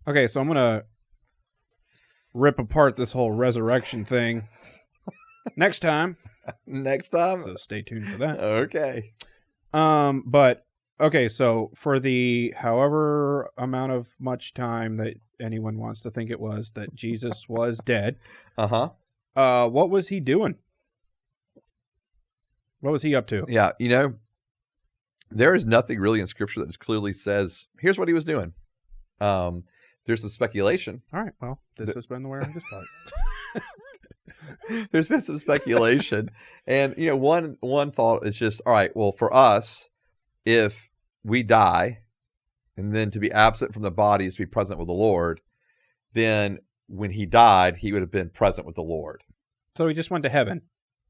Okay, so I'm going to rip apart this whole resurrection thing next time. Next time? So stay tuned for that. Okay. But okay, so for the however amount of much time that anyone wants to think it was that Jesus was dead, what was he doing? What was he up to? Yeah, there is nothing really in Scripture that just clearly says, here's what he was doing. There's some speculation. All right, well, this has been the Way Around This Part. There's been some speculation. And, one thought is just, all right, well, for us, if we die, and then to be absent from the body is to be present with the Lord, then when he died, he would have been present with the Lord. So he just went to heaven.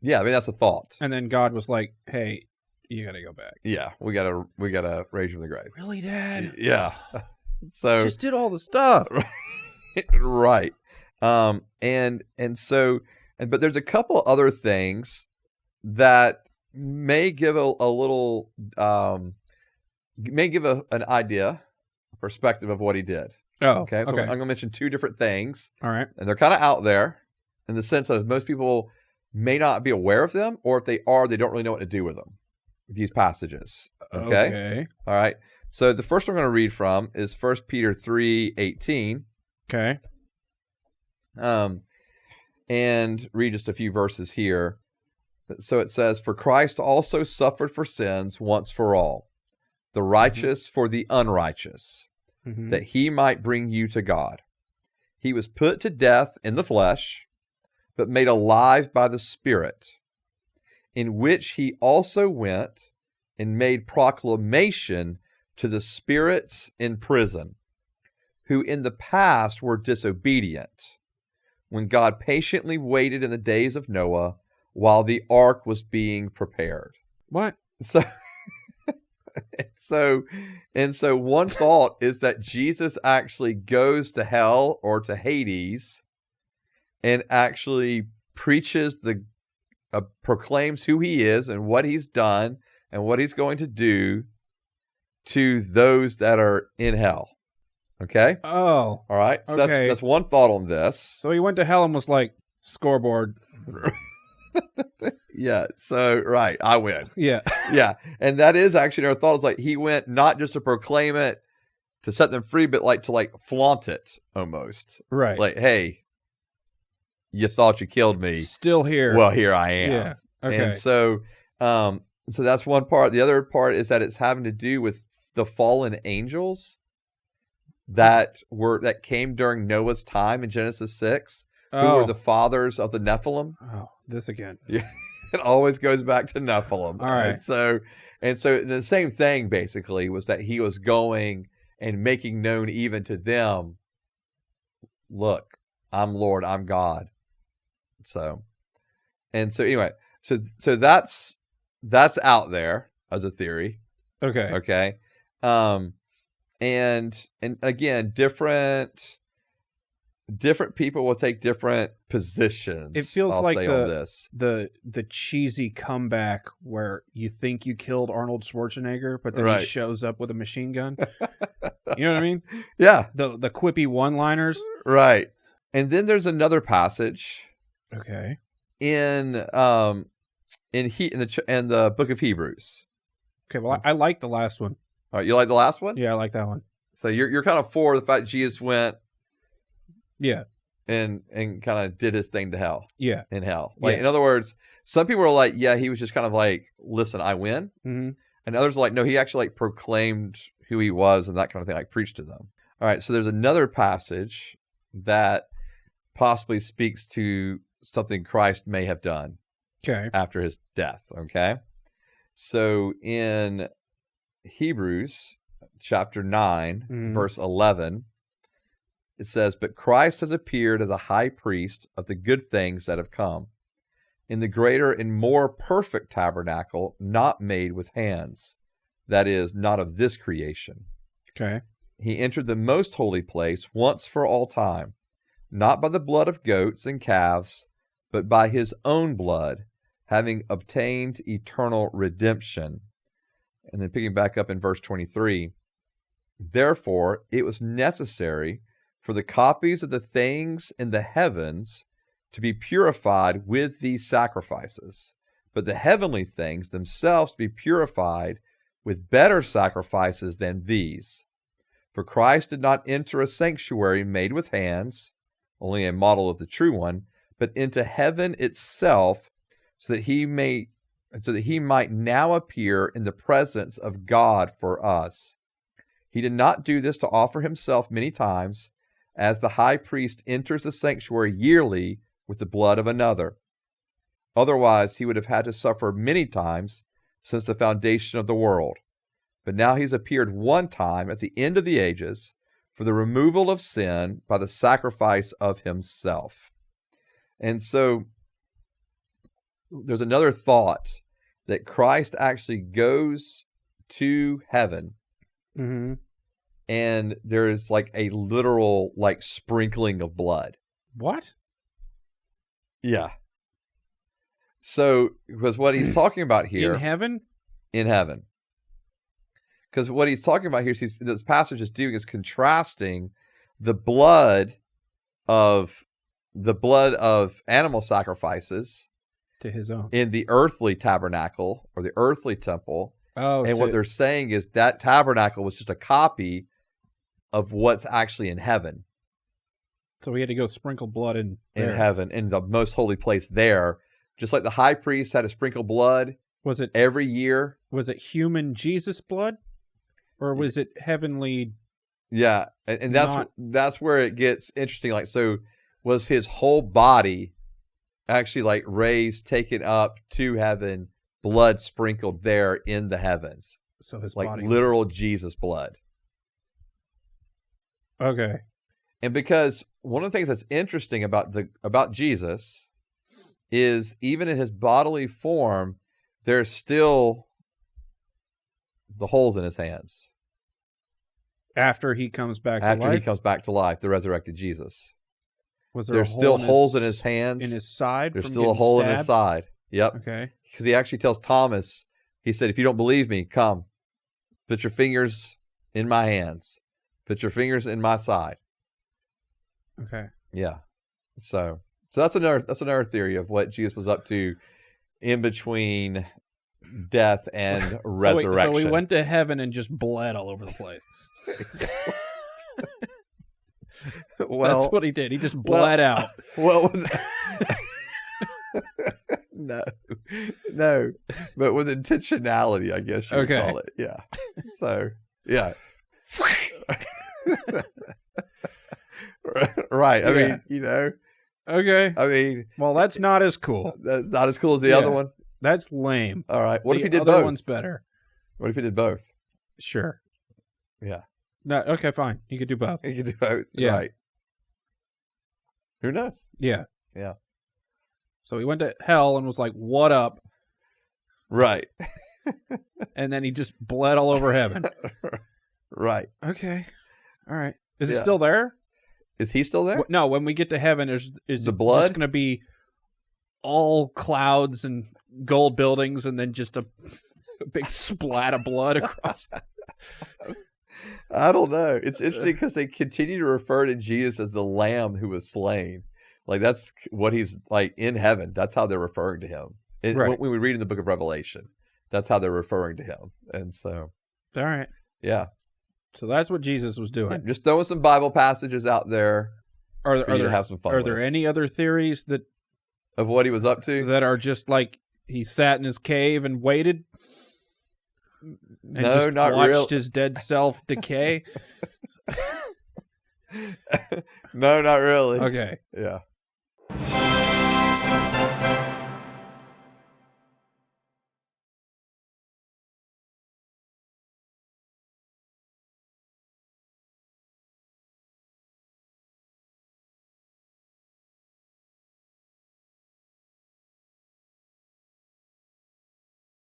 Yeah, I mean, that's a thought. And then God was like, hey, you got to go back. Yeah, we gotta raise you from the grave. Really, Dad? Yeah. So just did all the stuff. Right. But there's a couple other things that may give an idea, a perspective of what he did. Oh, okay. So I'm going to mention two different things. All right. And they're kind of out there in the sense of most people may not be aware of them, or if they are, they don't really know what to do with them, these passages. Okay. All right. So the first one I'm going to read from is 1 Peter 3:18. Okay. And read just a few verses here. So it says, "For Christ also suffered for sins once for all, the righteous for the unrighteous, that he might bring you to God. He was put to death in the flesh, but made alive by the Spirit, in which he also went and made proclamation to the spirits in prison, who in the past were disobedient, when God patiently waited in the days of Noah while the ark was being prepared." What? So one thought is that Jesus actually goes to hell or to Hades and actually preaches proclaims who he is and what he's done and what he's going to do to those that are in hell. Okay? Oh. All right. So okay. that's one thought on this. So he went to hell and was like, scoreboard. Yeah. So, right. I win. Yeah. Yeah. And that is actually our thought, is like he went not just to proclaim it, to set them free, but to flaunt it almost. Right. Like, hey, you thought you killed me. Still here. Well, here I am. Yeah. Okay. And so that's one part. The other part is that it's having to do with the fallen angels that came during Noah's time in Genesis 6, who were the fathers of the Nephilim. Oh, this again. Yeah. It always goes back to Nephilim. All right. And so the same thing basically was that he was going and making known even to them, look, I'm Lord, I'm God. So anyway, so that's out there as a theory. Okay. Okay. And again, different people will take different positions. It feels I'll like say on this. the cheesy comeback where you think you killed Arnold Schwarzenegger, but then Right. he shows up with a machine gun. You know what I mean? Yeah. The quippy one-liners. Right. And then there's another passage Okay. in the book of Hebrews. Okay. Well, I like the last one. All right, you like the last one? Yeah, I like that one. So you're kind of for the fact Jesus went Yeah. and kind of did his thing to hell. Yeah. In hell. Yes. In other words, some people are like, yeah, he was just kind of like, listen, I win. Mm-hmm. And others are like, no, he actually proclaimed who he was and that kind of thing, preached to them. All right, so there's another passage that possibly speaks to something Christ may have done after his death. Okay. So in Hebrews chapter 9, verse 11, it says, "But Christ has appeared as a high priest of the good things that have come, in the greater and more perfect tabernacle, not made with hands, that is, not of this creation. Okay. He entered the most holy place once for all time, not by the blood of goats and calves, but by his own blood, having obtained eternal redemption." And then picking back up in verse 23, "Therefore it was necessary for the copies of the things in the heavens to be purified with these sacrifices, but the heavenly things themselves to be purified with better sacrifices than these. For Christ did not enter a sanctuary made with hands, only a model of the true one, but into heaven itself, so that he might now appear in the presence of God for us. He did not do this to offer himself many times, as the high priest enters the sanctuary yearly with the blood of another. Otherwise, he would have had to suffer many times since the foundation of the world. But now he's appeared one time at the end of the ages for the removal of sin by the sacrifice of himself. And so there's another thought that Christ actually goes to heaven, and there's like a literal like sprinkling of blood. What? Yeah. So, because what he's talking about here... In heaven? In heaven. Because what he's talking about here, this passage is doing is contrasting the blood of animal sacrifices to his own in the earthly tabernacle or the earthly temple. And what they're saying is that tabernacle was just a copy of what's actually in heaven. So we had to go sprinkle blood in heaven, in the most holy place there. Just like the high priest had to sprinkle blood every year. Was it human Jesus blood? Or was it heavenly? Yeah, and that's where it gets interesting. Like, so was his whole body actually like raised, taken up to heaven, blood sprinkled there in the heavens? So his like body, literal Jesus blood. Okay. And because one of the things that's interesting about Jesus is even in his bodily form, there's still the holes in his hands. After he comes back to life? After he comes back to life, the resurrected Jesus. There's still holes in his hands. In his side? There's still a hole in his side. Yep. Okay. Because he actually tells Thomas, he said, if you don't believe me, come. Put your fingers in my hands. Put your fingers in my side. Okay. Yeah. So that's another theory of what Jesus was up to in between death and resurrection. So he went to heaven and just bled all over the place. Well, that's what he did. He just bled out. Well, no, but with intentionality, I guess you would call it. Yeah. So, yeah. Right. I mean, you know. Okay. I mean, well, that's not as cool. That's not as cool as the other one. That's lame. All right. What if he did both? The other one's better. What if he did both? Sure. Yeah. No. Okay. Fine. He could do both. He could do both. Yeah. Right. Who knows? Yeah. Yeah. So he went to hell and was like, "What up?" Right. And then he just bled all over heaven. Right. Okay. All right. Is it still there? Is he still there? No. When we get to heaven, is the blood just going to be all clouds and gold buildings, and then just a big splat of blood across? I don't know. It's interesting because they continue to refer to Jesus as the Lamb who was slain. Like that's what he's like in heaven. That's how they're referring to him. When we read in the book of Revelation, that's how they're referring to him. And so, all right, yeah. So that's what Jesus was doing. Yeah, just throwing some Bible passages out there for you to have some fun. Are there any other theories of what he was up to that are just like he sat in his cave and waited? And no, not really. Watched his dead self decay. No, not really. Okay. Yeah.